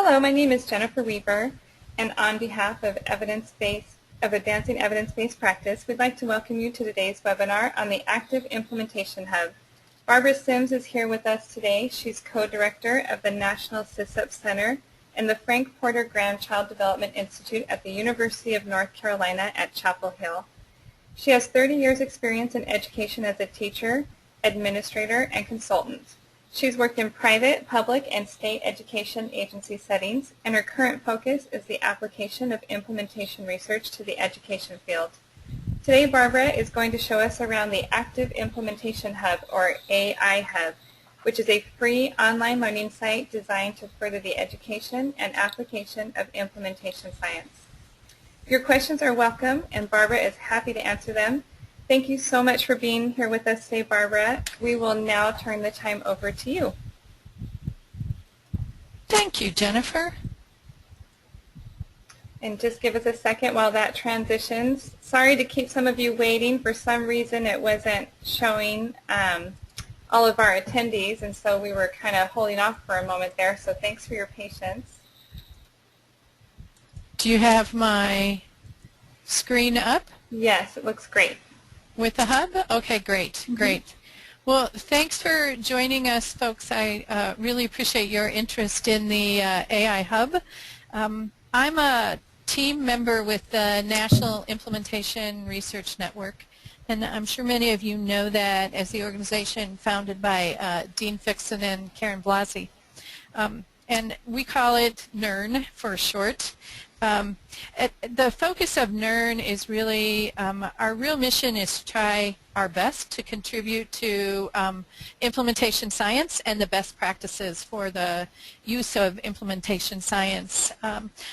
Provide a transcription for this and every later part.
Hello, my name is Jennifer Weaver, and on behalf of Advancing Evidence-Based Practice, we'd like to welcome you to today's webinar on the Active Implementation Hub. Barbara Sims is here with us today. She's co-director of the National SISEP Center and the Frank Porter Grandchild Development Institute at the University of North Carolina at Chapel Hill. She has 30 years experience in education as a teacher, administrator, and consultant. She's worked in private, public, and state education agency settings, and her current focus is the application of implementation research to the education field. Today, Barbara is going to show us around the Active Implementation Hub, or AI Hub, which is a free online learning site designed to further the education and application of implementation science. Your questions are welcome, and Barbara is happy to answer them. Thank you so much for being here with us today, Barbara. We will now turn the time over to you. Thank you, Jennifer. And just give us a second while that transitions. Sorry to keep some of you waiting. For some reason, it wasn't showing all of our attendees, and so we were kind of holding off for a moment there, so thanks for your patience. Do you have my screen up? Yes, it looks great. With the hub? Okay, great, great. Well, thanks for joining us, folks. I really appreciate your interest in the AI Hub. I'm a team member with the National Implementation Research Network, and I'm sure many of you know that as the organization founded by Dean Fixon and Karen Blasi. And we call it NIRN for short. The focus of NIRN is really, our real mission is to try our best to contribute to implementation science and the best practices for the use of implementation science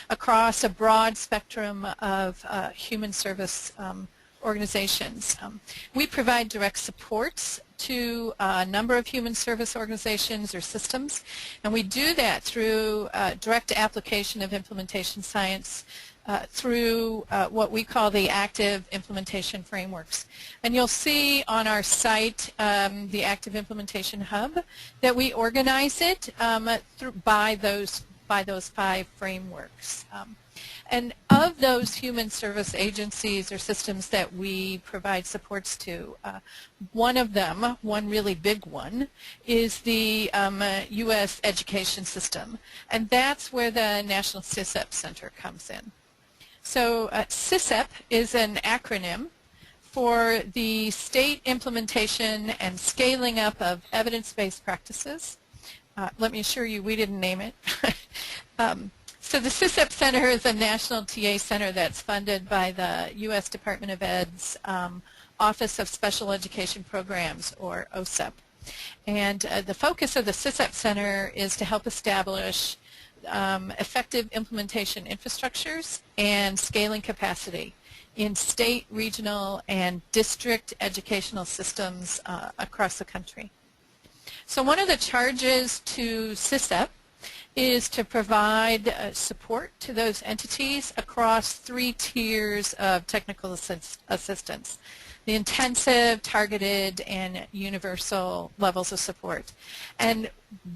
across a broad spectrum of human service organizations. We provide direct supports to a number of human service organizations or systems, and we do that through direct application of implementation science through what we call the active implementation frameworks. And you'll see on our site, the Active Implementation Hub, that we organize it by those 5 frameworks. And of those human service agencies or systems that we provide supports to, one of them, one really big one, is the U.S. education system. And that's where the National SISEP Center comes in. So SISEP is an acronym for the State Implementation and Scaling Up of Evidence-Based Practices. Let me assure you we didn't name it. So the SISEP Center is a national TA center that's funded by the U.S. Department of Ed's Office of Special Education Programs, or OSEP. And the focus of the SISEP Center is to help establish effective implementation infrastructures and scaling capacity in state, regional, and district educational systems across the country. So one of the charges to SISEP is to provide support to those entities across 3 tiers of technical assistance: the intensive, targeted, and universal levels of support. And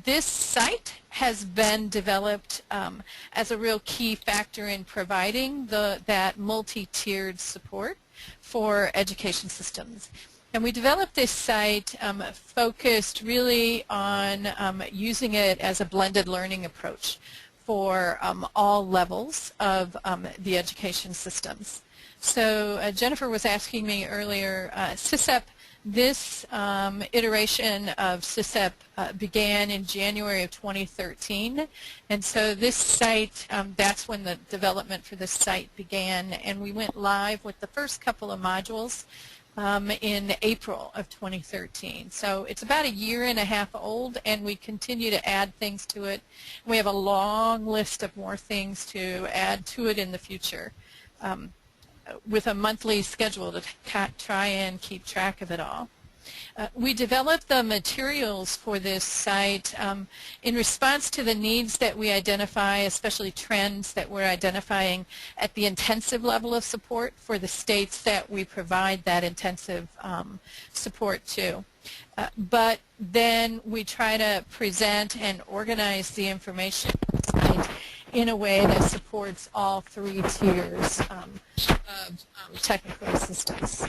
this site has been developed as a real key factor in providing that multi-tiered support for education systems. And we developed this site focused really on using it as a blended learning approach for all levels of the education systems. So Jennifer was asking me earlier, SISEP, this iteration of SISEP began in January of 2013. And so this site, that's when the development for this site began. And we went live with the first couple of modules in April of 2013. So it's about 1.5 years old, and we continue to add things to it. We have a long list of more things to add to it in the future with a monthly schedule to try and keep track of it all. We developed the materials for this site in response to the needs that we identify, especially trends that we're identifying at the intensive level of support for the states that we provide that intensive support to. But then we try to present and organize the information in a way that supports all three tiers of technical assistance.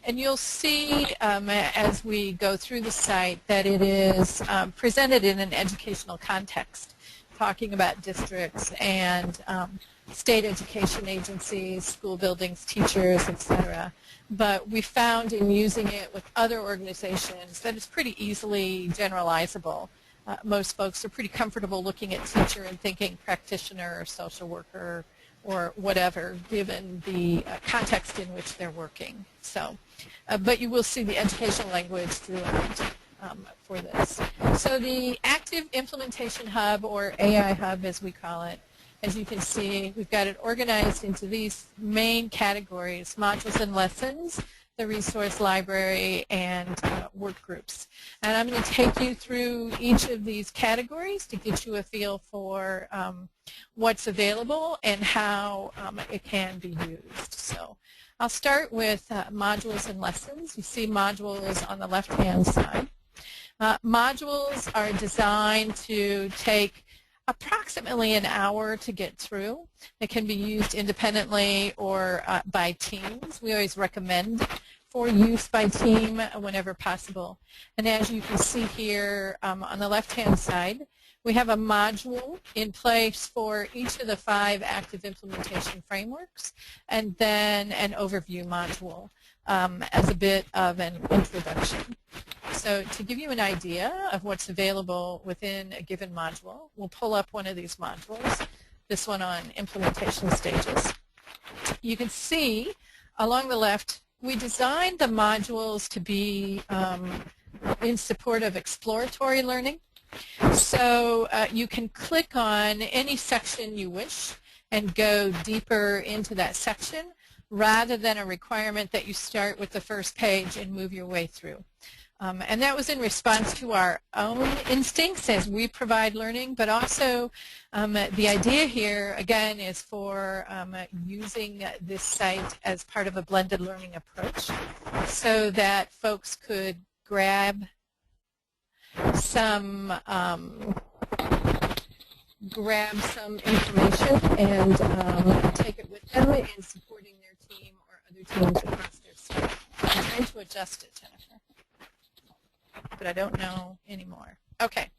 And you'll see as we go through the site that it is presented in an educational context, talking about districts and state education agencies, school buildings, teachers, etc. But we found in using it with other organizations that it's pretty easily generalizable. Most folks are pretty comfortable looking at teacher and thinking practitioner or social worker or whatever, given the context in which they're working. So, but you will see the educational language throughout for this. So the Active Implementation Hub, or AI Hub as we call it, as you can see, we've got it organized into these main categories: modules and lessons, the resource library, and work groups. And I'm going to take you through each of these categories to get you a feel for what's available and how it can be used. So I'll start with modules and lessons. You see modules on the left-hand side. Modules are designed to take approximately an hour to get through. They can be used independently or by teams. We always recommend for use by team whenever possible. And as you can see here on the left-hand side, we have a module in place for each of the 5 active implementation frameworks, and then an overview module as a bit of an introduction. So to give you an idea of what's available within a given module, we'll pull up one of these modules, this one on implementation stages. You can see along the left, we designed the modules to be in support of exploratory learning. So you can click on any section you wish and go deeper into that section, rather than a requirement that you start with the first page and move your way through. And that was in response to our own instincts as we provide learning, but also the idea here, again, is for using this site as part of a blended learning approach so that folks could grab some information and take it with them in supporting their team or other teams across their state. I'm trying to adjust it, Jennifer, but I don't know anymore. Okay.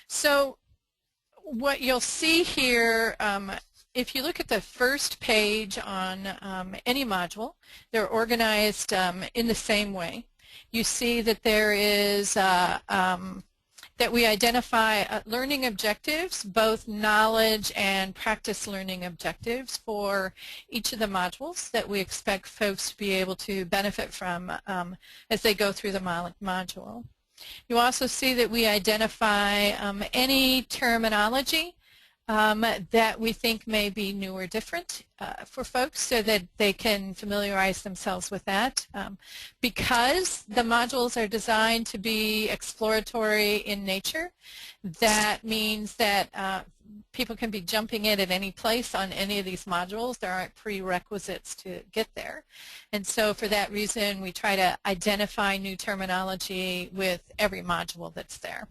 So what you'll see here, if you look at the first page on any module, they're organized in the same way. You see that there is that we identify learning objectives, both knowledge and practice learning objectives for each of the modules that we expect folks to be able to benefit from as they go through the module. You also see that we identify any terminology that we think may be new or different for folks so that they can familiarize themselves with that. Because the modules are designed to be exploratory in nature, that means that people can be jumping in at any place on any of these modules. There aren't prerequisites to get there. And so for that reason, we try to identify new terminology with every module that's there.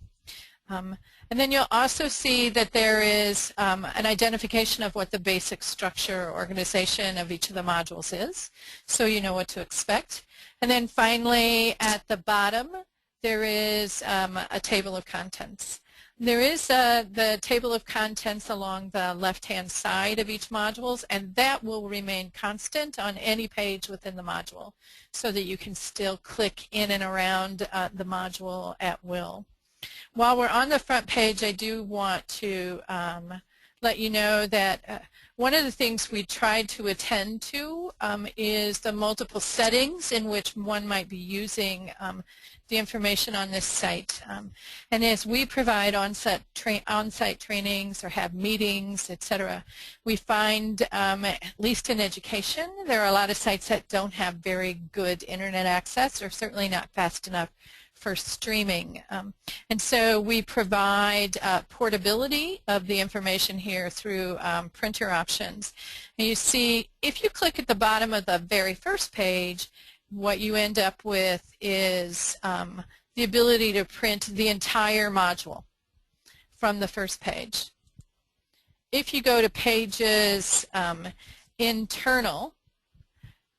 And then you'll also see that there is an identification of what the basic structure or organization of each of the modules is, so you know what to expect. And then finally, at the bottom, there is a table of contents. There is the table of contents along the left-hand side of each module, and that will remain constant on any page within the module so that you can still click in and around the module at will. While we're on the front page, I do want to let you know that one of the things we tried to attend to is the multiple settings in which one might be using the information on this site. And as we provide on-site trainings or have meetings, etc., we find, at least in education, there are a lot of sites that don't have very good internet access, or certainly not fast enough for streaming. And so we provide portability of the information here through printer options. And you see, if you click at the bottom of the very first page, what you end up with is the ability to print the entire module from the first page. If you go to pages internal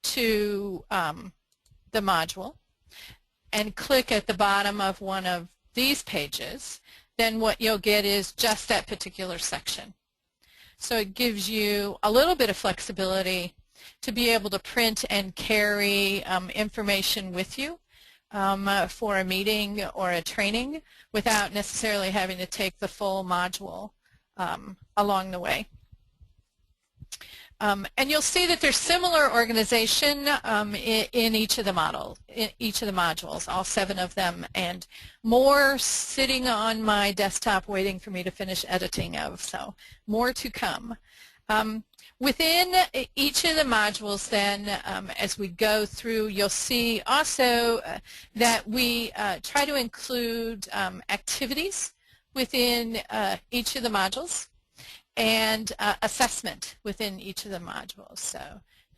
to the module and click at the bottom of one of these pages, then what you'll get is just that particular section. So it gives you a little bit of flexibility to be able to print and carry information with you for a meeting or a training without necessarily having to take the full module along the way. And you'll see that there's similar organization in each of the modules, all 7 of them, and more sitting on my desktop waiting for me to finish editing of, so more to come. Within each of the modules then, as we go through, you'll see also that we try to include activities within each of the modules and assessment within each of the modules. So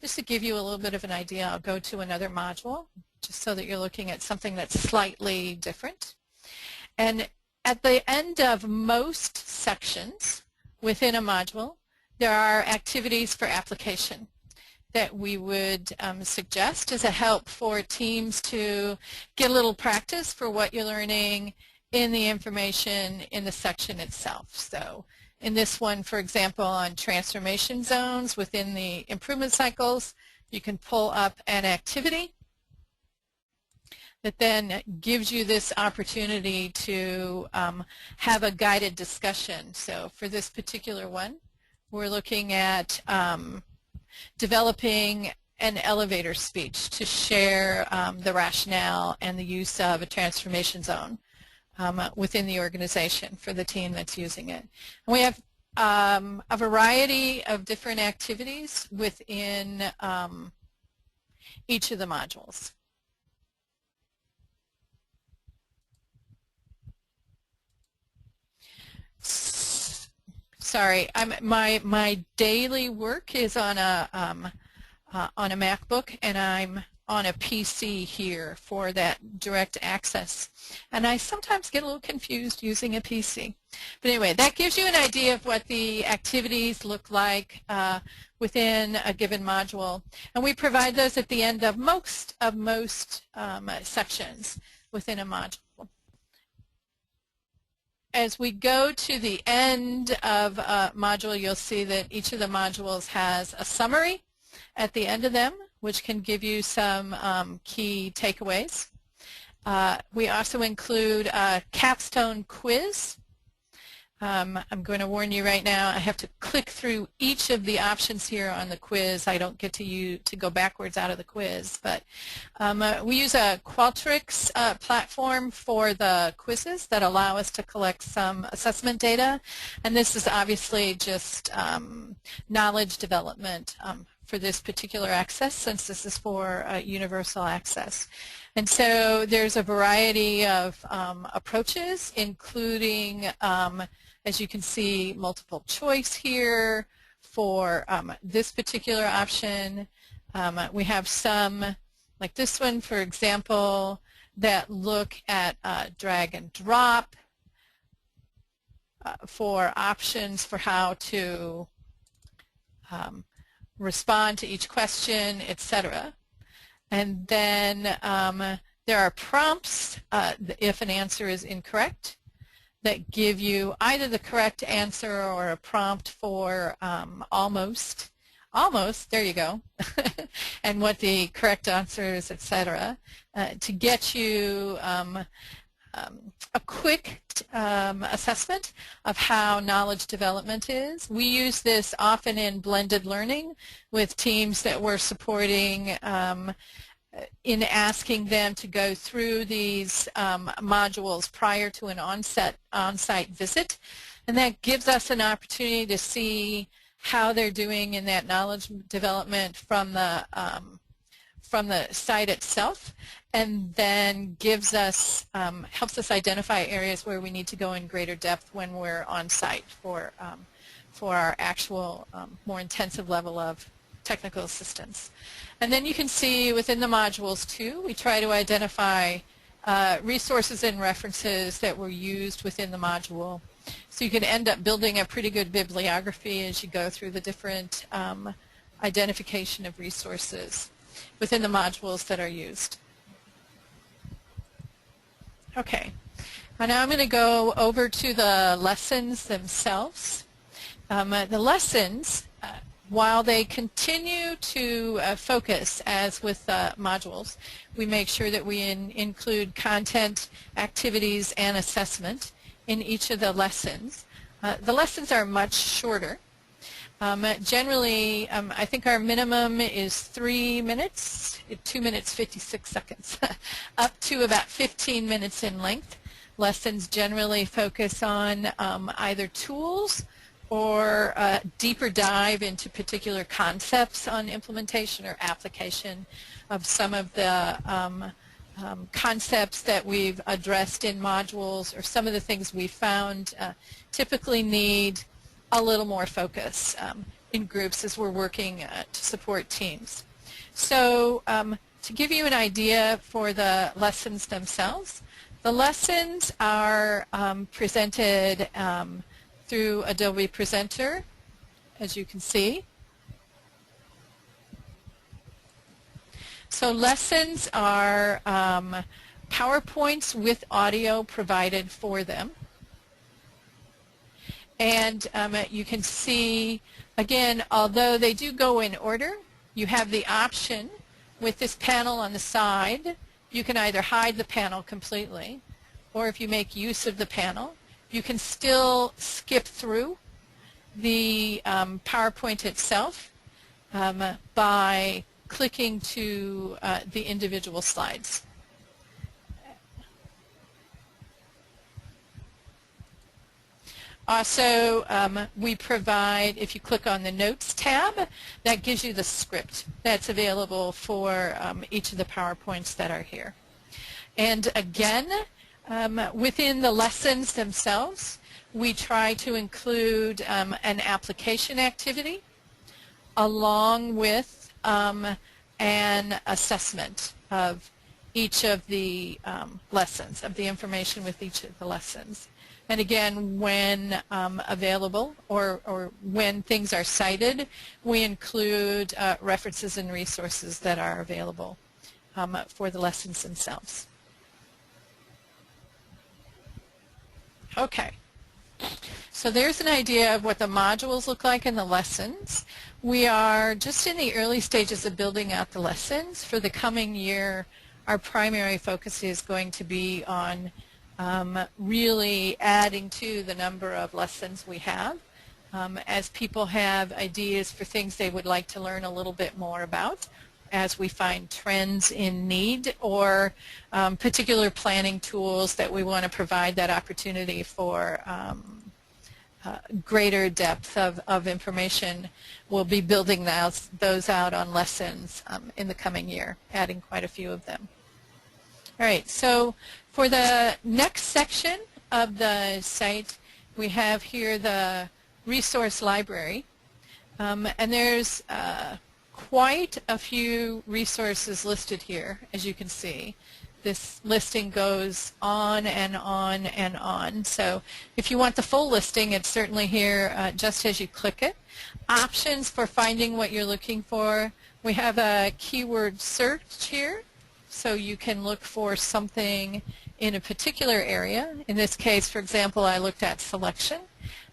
just to give you a little bit of an idea, I'll go to another module just so that you're looking at something that's slightly different. And at the end of most sections within a module, there are activities for application that we would suggest as a help for teams to get a little practice for what you're learning in the information in the section itself. So in this one, for example, on transformation zones within the improvement cycles, you can pull up an activity that then gives you this opportunity to have a guided discussion. So for this particular one, we're looking at developing an elevator speech to share the rationale and the use of a transformation zone within the organization for the team that's using it. And we have a variety of different activities within each of the modules. Sorry, my daily work is on a MacBook, and I'm on a PC here for that direct access. And I sometimes get a little confused using a PC. But anyway, that gives you an idea of what the activities look like within a given module. And we provide those at the end of most sections within a module. As we go to the end of a module, you'll see that each of the modules has a summary at the end of them, which can give you some key takeaways. We also include a capstone quiz. I'm going to warn you right now, I have to click through each of the options here on the quiz. I don't get to go backwards out of the quiz, but we use a Qualtrics platform for the quizzes that allow us to collect some assessment data, and this is obviously just knowledge development for this particular access, since this is for universal access. And so there's a variety of approaches, including as you can see, multiple choice here for this particular option. We have some, like this one, for example, that look at drag and drop for options for how to respond to each question, etc. And then there are prompts if an answer is incorrect, that give you either the correct answer or a prompt for almost, there you go, and what the correct answer is, etc., to get you a quick assessment of how knowledge development is. We use this often in blended learning with teams that we're supporting in asking them to go through these modules prior to an on-site visit, and that gives us an opportunity to see how they're doing in that knowledge development from the site itself, and then gives us helps us identify areas where we need to go in greater depth when we're on site for our actual more intensive level of technical assistance. And then you can see within the modules too, we try to identify resources and references that were used within the module. So you can end up building a pretty good bibliography as you go through the different identification of resources within the modules that are used. Okay, and now I'm going to go over to the lessons themselves. The lessons, while they continue to focus, as with modules, we make sure that we include content, activities, and assessment in each of the lessons. The lessons are much shorter. Generally, I think our minimum is 3 minutes, 2 minutes 56 seconds, up to about 15 minutes in length. Lessons generally focus on either tools or a deeper dive into particular concepts on implementation or application of some of the concepts that we've addressed in modules, or some of the things we found typically need a little more focus in groups as we're working to support teams. So to give you an idea for the lessons themselves, the lessons are presented through Adobe Presenter, as you can see. So lessons are PowerPoints with audio provided for them. And you can see, again, although they do go in order, you have the option with this panel on the side. You can either hide the panel completely, or if you make use of the panel, you can still skip through the PowerPoint itself by clicking to the individual slides. Also, we provide, if you click on the Notes tab, that gives you the script that's available for each of the PowerPoints that are here. And again, within the lessons themselves, we try to include an application activity along with an assessment of each of the lessons, of the information with each of the lessons. And again, when available or when things are cited, we include references and resources that are available for the lessons themselves. Okay, so there's an idea of what the modules look like in the lessons. We are just in the early stages of building out the lessons. For the coming year, our primary focus is going to be on really adding to the number of lessons we have. As people have ideas for things they would like to learn a little bit more about, as we find trends in need or particular planning tools that we want to provide that opportunity for greater depth of information, we'll be building those out on lessons in the coming year, adding quite a few of them. All right, so for the next section of the site, we have here the resource library, and there's quite a few resources listed here, as you can see. This listing goes on and on and on. So if you want the full listing, it's certainly here just as you click it. Options for finding what you're looking for. We have a keyword search here, so you can look for something in a particular area. In this case, for example, I looked at selection,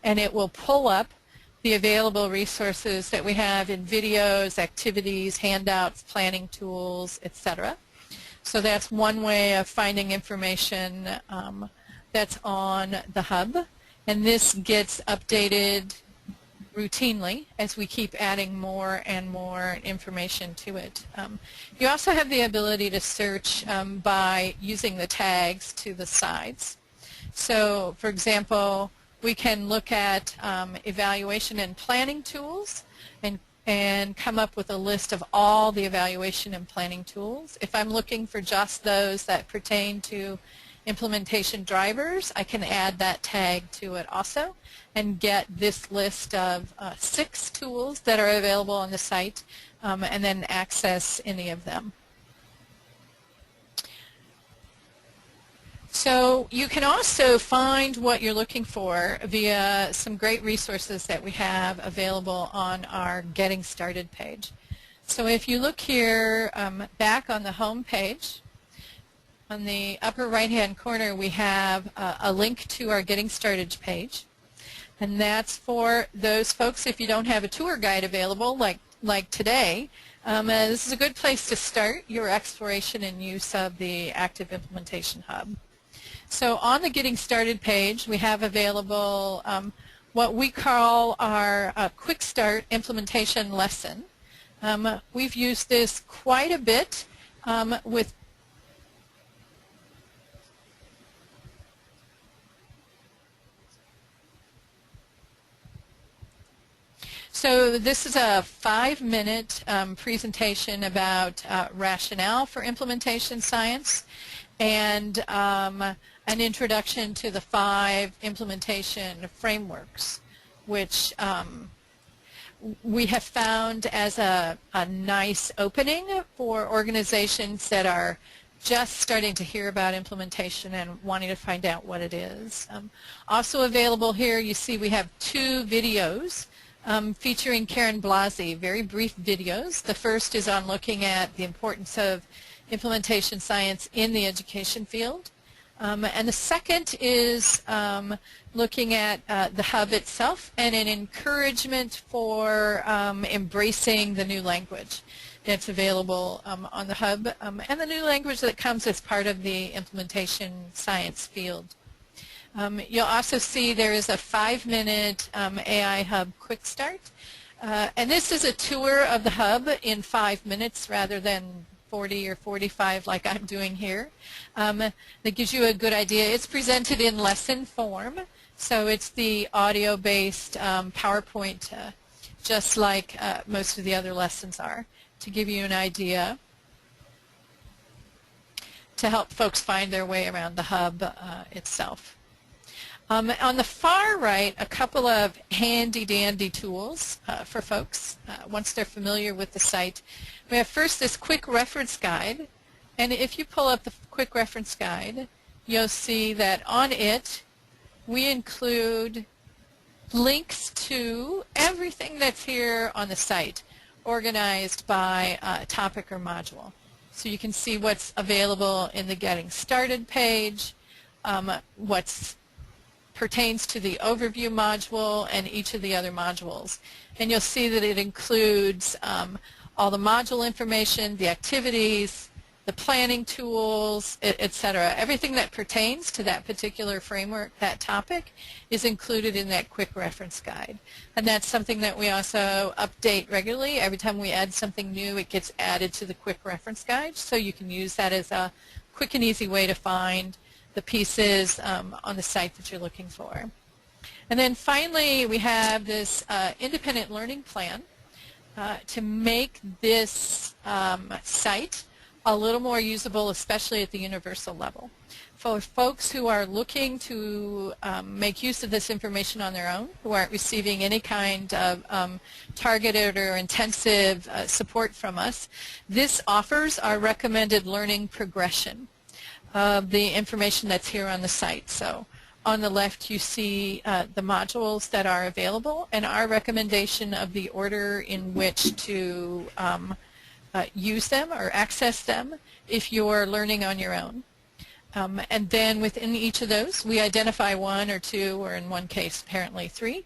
and it will pull up the available resources that we have in videos, activities, handouts, planning tools, etc. So that's one way of finding information that's on the hub, and this gets updated routinely as we keep adding more and more information to it. You also have the ability to search by using the tags to the sides. So, for example, we can look at evaluation and planning tools and come up with a list of all the evaluation and planning tools. If I'm looking for just those that pertain to implementation drivers, I can add that tag to it also and get this list of 6 tools that are available on the site and then access any of them. So you can also find what you're looking for via some great resources that we have available on our Getting Started page. So if you look here back on the home page, on the upper right-hand corner we have a link to our Getting Started page. And that's for those folks if you don't have a tour guide available like today. This is a good place to start your exploration and use of the Active Implementation Hub. So on the Getting Started page we have available what we call our Quick Start Implementation Lesson. We've used this quite a bit with So this is a 5-minute presentation about rationale for implementation science and an introduction to the 5 implementation frameworks, which we have found as a nice opening for organizations that are just starting to hear about implementation and wanting to find out what it is. Also available here, you see we have 2 videos featuring Karen Blasi, very brief videos. The first is on looking at the importance of implementation science in the education field. And the second is looking at the hub itself and an encouragement for embracing the new language that's available on the hub and the new language that comes as part of the implementation science field. You'll also see there is a 5-minute AI Hub Quick Start. And this is a tour of the hub in 5 minutes rather than 40 or 45 like I'm doing here. That gives you a good idea. It's presented in lesson form, so it's the audio-based PowerPoint just like most of the other lessons are, to give you an idea, to help folks find their way around the hub itself. On the far right, a couple of handy-dandy tools for folks once they're familiar with the site. We have first this quick reference guide, and if you pull up the quick reference guide, you'll see that on it we include links to everything that's here on the site, organized by topic or module. So you can see what's available in the Getting Started page, what's pertains to the overview module and each of the other modules. And you'll see that it includes all the module information, the activities, the planning tools, etc. Everything that pertains to that particular framework, that topic, is included in that quick reference guide. And that's something that we also update regularly. Every time we add something new, it gets added to the quick reference guide, so you can use that as a quick and easy way to find the pieces on the site that you're looking for. And then finally, we have this independent learning plan to make this site a little more usable, especially at the universal level. For folks who are looking to make use of this information on their own, who aren't receiving any kind of targeted or intensive support from us, this offers our recommended learning progression of the information that's here on the site. So on the left you see the modules that are available and our recommendation of the order in which to use them or access them if you're learning on your own. And then within each of those we identify 1 or 2, or in one case apparently 3,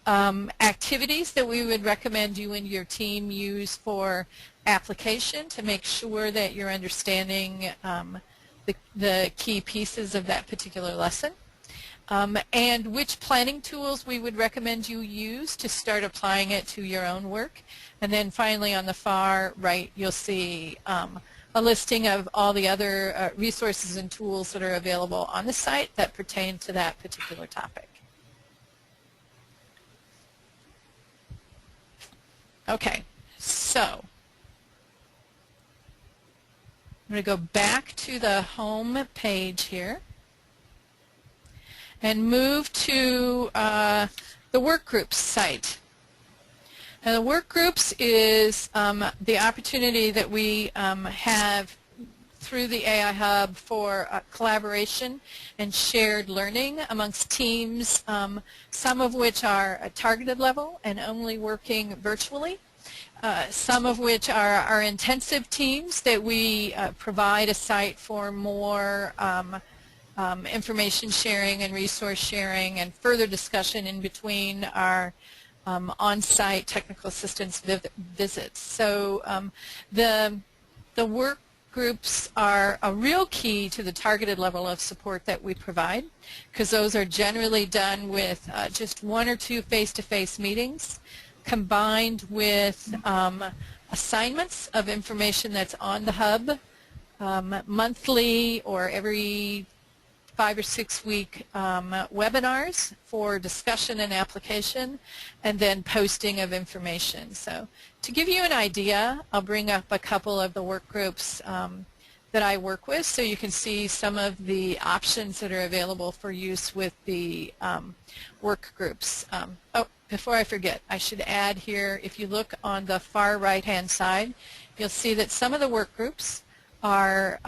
activities that we would recommend you and your team use for application to make sure that you're understanding the key pieces of that particular lesson, and which planning tools we would recommend you use to start applying it to your own work. And then finally on the far right you'll see a listing of all the other resources and tools that are available on the site that pertain to that particular topic. Okay, so I'm going to go back to the home page here and move to the Workgroups site. Now the Workgroups is the opportunity that we have through the AI Hub for collaboration and shared learning amongst teams, some of which are at targeted level and only working virtually. Some of which are our intensive teams that we provide a site for more information sharing and resource sharing and further discussion in between our on-site technical assistance visits. So the work groups are a real key to the targeted level of support that we provide, because those are generally done with just 1 or 2 face-to-face meetings, combined with assignments of information that's on the hub, monthly or every 5 or 6 week webinars for discussion and application, and then posting of information. So to give you an idea, I'll bring up a couple of the work groups that I work with so you can see some of the options that are available for use with the work groups. Oh, before I forget, I should add here, if you look on the far right-hand side, you'll see that some of the work groups are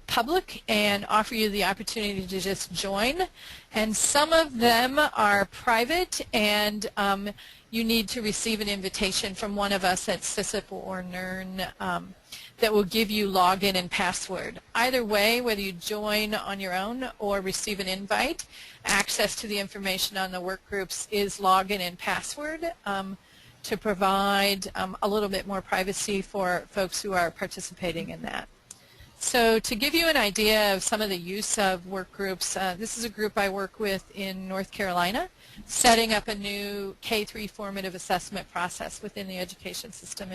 public and offer you the opportunity to just join, and some of them are private, and you need to receive an invitation from one of us at SISEP or NIRN that will give you login and password. Either way, whether you join on your own or receive an invite, access to the information on the work groups is login and password to provide a little bit more privacy for folks who are participating in that. So to give you an idea of some of the use of work groups, this is a group I work with in North Carolina, setting up a new K-3 formative assessment process within the education system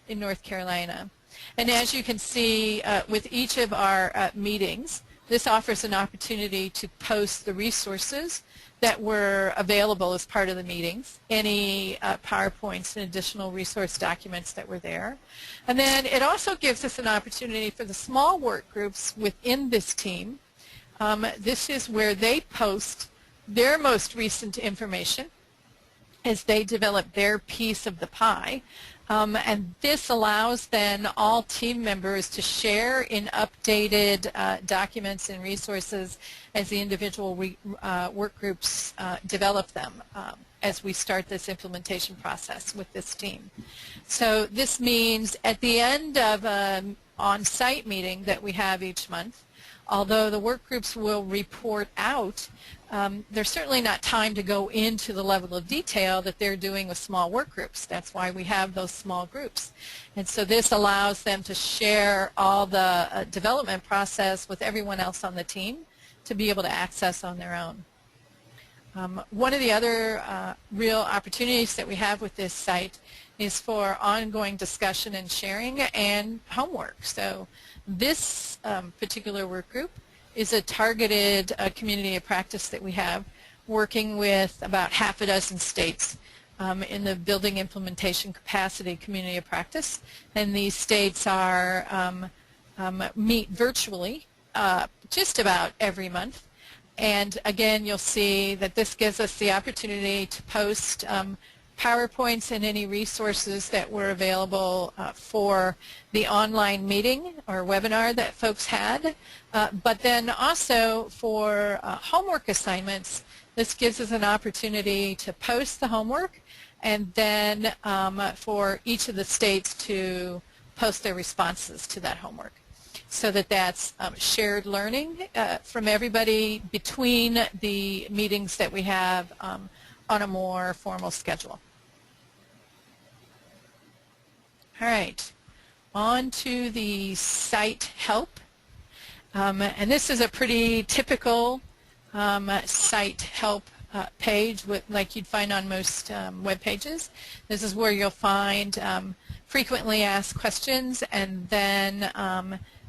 in North Carolina. And as you can see with each of our meetings, this offers an opportunity to post the resources that were available as part of the meetings, any PowerPoints and additional resource documents that were there. And then it also gives us an opportunity for the small work groups within this team. This is where they post their most recent information as they develop their piece of the pie. And this allows then all team members to share in updated documents and resources as the individual work groups develop them as we start this implementation process with this team. So this means at the end of an on-site meeting that we have each month, although the work groups will report out, there's certainly not time to go into the level of detail that they're doing with small work groups. That's why we have those small groups. And so this allows them to share all the development process with everyone else on the team to be able to access on their own. One of the other real opportunities that we have with this site is for ongoing discussion and sharing and homework. So this particular work group is a targeted community of practice that we have, working with about half a dozen states in the building implementation capacity community of practice. And these states are meet virtually just about every month. And again, you'll see that this gives us the opportunity to post PowerPoints and any resources that were available for the online meeting or webinar that folks had. But then also for homework assignments, this gives us an opportunity to post the homework, and then for each of the states to post their responses to that homework, so that that's shared learning from everybody between the meetings that we have on a more formal schedule. All right, on to the site help. And this is a pretty typical site help page like you'd find on most web pages. This is where you'll find frequently asked questions, and then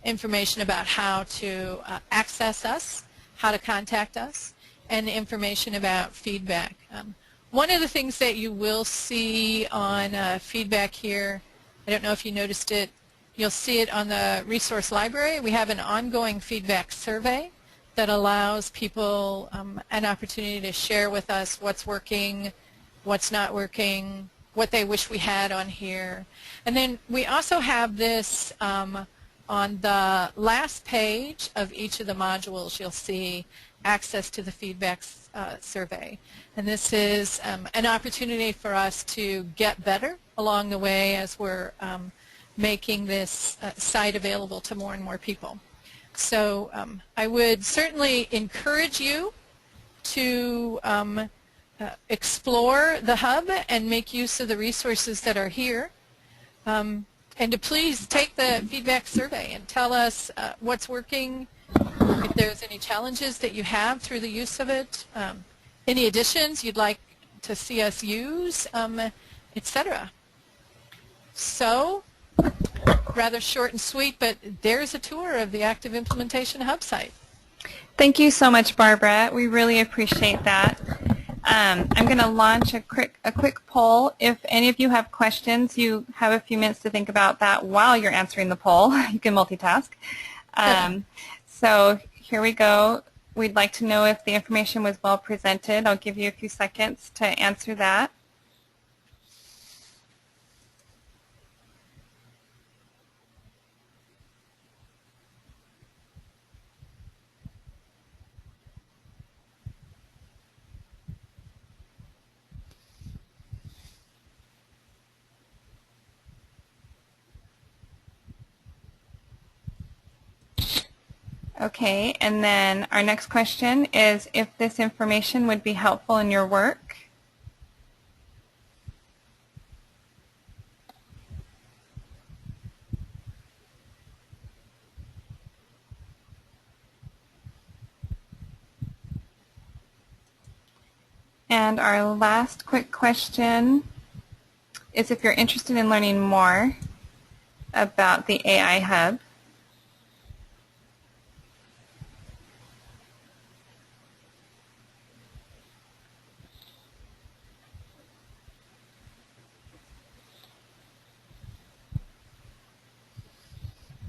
information about how to access us, how to contact us, and information about feedback. One of the things that you will see on feedback here, I don't know if you noticed it, you'll see it on the resource library. We have an ongoing feedback survey that allows people an opportunity to share with us what's working, what's not working, what they wish we had on here. And then we also have this on the last page of each of the modules, you'll see access to the feedback survey. And this is an opportunity for us to get better along the way as we're making this site available to more and more people. So I would certainly encourage you to explore the hub and make use of the resources that are here. And to please take the feedback survey and tell us what's working, if there's any challenges that you have through the use of it, any additions you'd like to see us use, etc. So, rather short and sweet, but there's a tour of the Active Implementation Hub site. Thank you so much, Barbara. We really appreciate that. I'm going to launch a quick poll. If any of you have questions, you have a few minutes to think about that while you're answering the poll. You can multitask. So here we go. We'd like to know if the information was well presented. I'll give you a few seconds to answer that. Okay, and then our next question is if this information would be helpful in your work. And our last quick question is if you're interested in learning more about the AI Hub.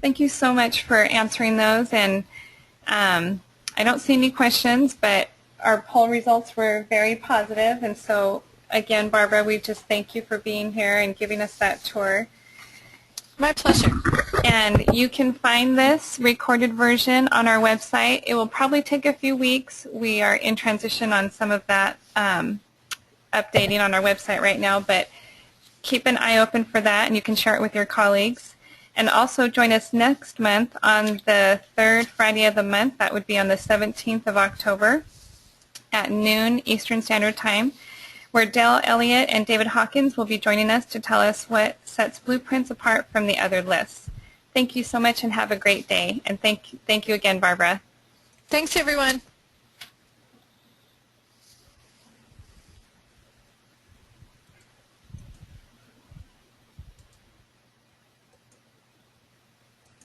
Thank you so much for answering those, and I don't see any questions, but our poll results were very positive, and so again, Barbara, we just thank you for being here and giving us that tour. My pleasure. And you can find this recorded version on our website. It will probably take a few weeks. We are in transition on some of that updating on our website right now, but keep an eye open for that, and you can share it with your colleagues. And also join us next month on the third Friday of the month. That would be on the 17th of October at noon Eastern Standard Time, where Dale Elliott and David Hawkins will be joining us to tell us what sets blueprints apart from the other lists. Thank you so much and have a great day. And thank you again, Barbara. Thanks, everyone.